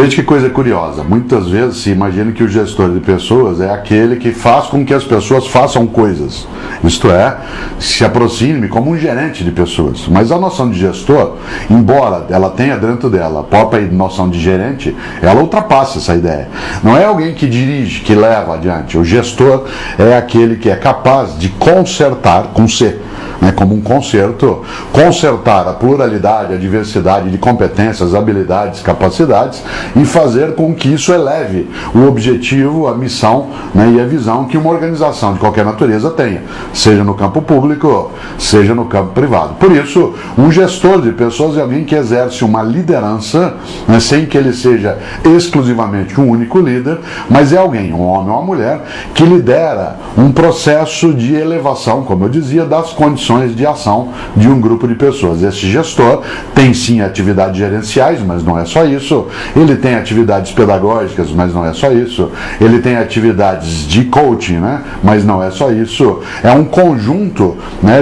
Veja que coisa curiosa, muitas vezes se imagina que o gestor de pessoas é aquele que faz com que as pessoas façam coisas, isto é, se aproxime como um gerente de pessoas. Mas a noção de gestor, embora ela tenha dentro dela a própria noção de gerente, ela ultrapassa essa ideia. Não é alguém que dirige, que leva adiante. O gestor é aquele que é capaz de consertar, com C, como um concerto, consertar a pluralidade, a diversidade de competências, habilidades, capacidades e fazer com que isso eleve o objetivo, a missão e a visão que uma organização de qualquer natureza tenha, seja no campo público, seja no campo privado. Por isso, um gestor de pessoas é alguém que exerce uma liderança, sem que ele seja exclusivamente um único líder, mas é alguém, um homem ou uma mulher, que lidera um processo de elevação, como eu dizia, das condições de ação de um grupo de pessoas. Esse gestor tem sim atividades gerenciais, mas não é só isso. Ele tem atividades pedagógicas, mas não é só isso. Ele tem atividades de coaching, mas não é só isso. É um conjunto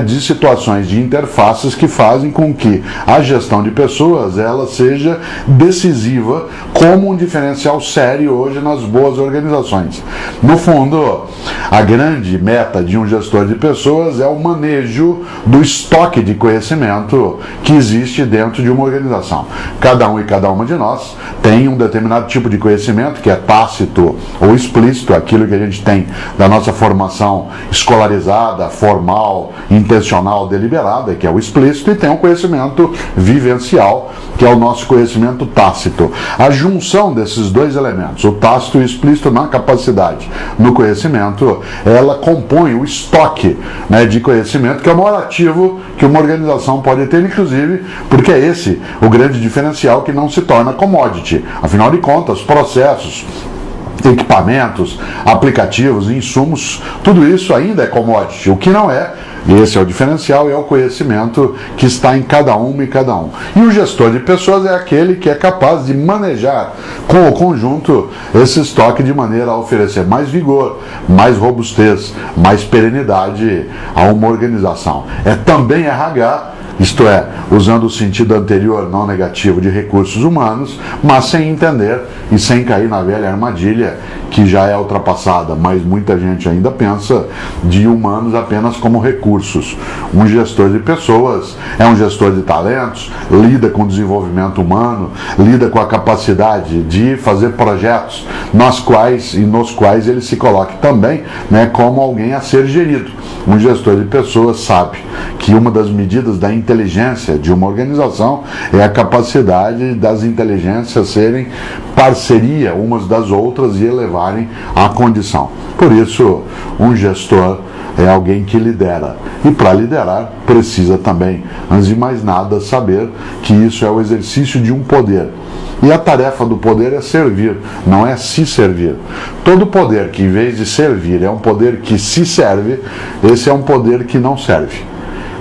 de situações de interfaces que fazem com que a gestão de pessoas ela seja decisiva como um diferencial sério hoje nas boas organizações. No fundo, a grande meta de um gestor de pessoas é o manejo do estoque de conhecimento que existe dentro de uma organização. Cada um e cada uma de nós tem um determinado tipo de conhecimento que é tácito ou explícito, aquilo que a gente tem da nossa formação escolarizada, formal, intencional, deliberada, que é o explícito, e tem um conhecimento vivencial, que é o nosso conhecimento tácito. A junção desses dois elementos, o tácito e o explícito na capacidade, no conhecimento, ela compõe o estoque de conhecimento, que é o maior ativo que uma organização pode ter, inclusive, porque é esse o grande diferencial que não se torna commodity. Afinal de contas, processos, equipamentos, aplicativos, insumos, tudo isso ainda é commodity. O que não é, esse é o diferencial, é o conhecimento que está em cada uma e cada um. E o gestor de pessoas é aquele que é capaz de manejar com o conjunto esse estoque de maneira a oferecer mais vigor, mais robustez, mais perenidade a uma organização. É também RH, isto é, usando o sentido anterior, não negativo, de recursos humanos, mas sem entender e sem cair na velha armadilha, que já é ultrapassada, mas muita gente ainda pensa de humanos apenas como recursos. Um gestor de pessoas é um gestor de talentos, lida com o desenvolvimento humano, lida com a capacidade de fazer projetos nos quais ele se coloque também como alguém a ser gerido. Um gestor de pessoas sabe que uma das medidas da inteligência de uma organização é a capacidade das inteligências serem parceria umas das outras e elevarem a condição. Por isso, um gestor é alguém que lidera. E para liderar, precisa também, antes de mais nada, saber que isso é o exercício de um poder. E a tarefa do poder é servir, não é se servir. Todo poder que, em vez de servir, é um poder que se serve, esse é um poder que não serve.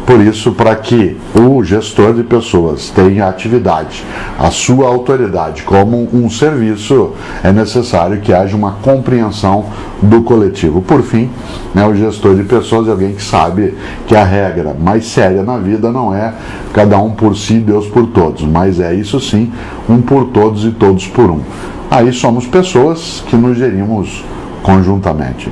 Por isso, para que o gestor de pessoas tenha a atividade, a sua autoridade como um serviço, é necessário que haja uma compreensão do coletivo. Por fim, o gestor de pessoas é alguém que sabe que a regra mais séria na vida não é cada um por si, Deus por todos, mas é isso sim, um por todos e todos por um. Aí somos pessoas que nos gerimos conjuntamente.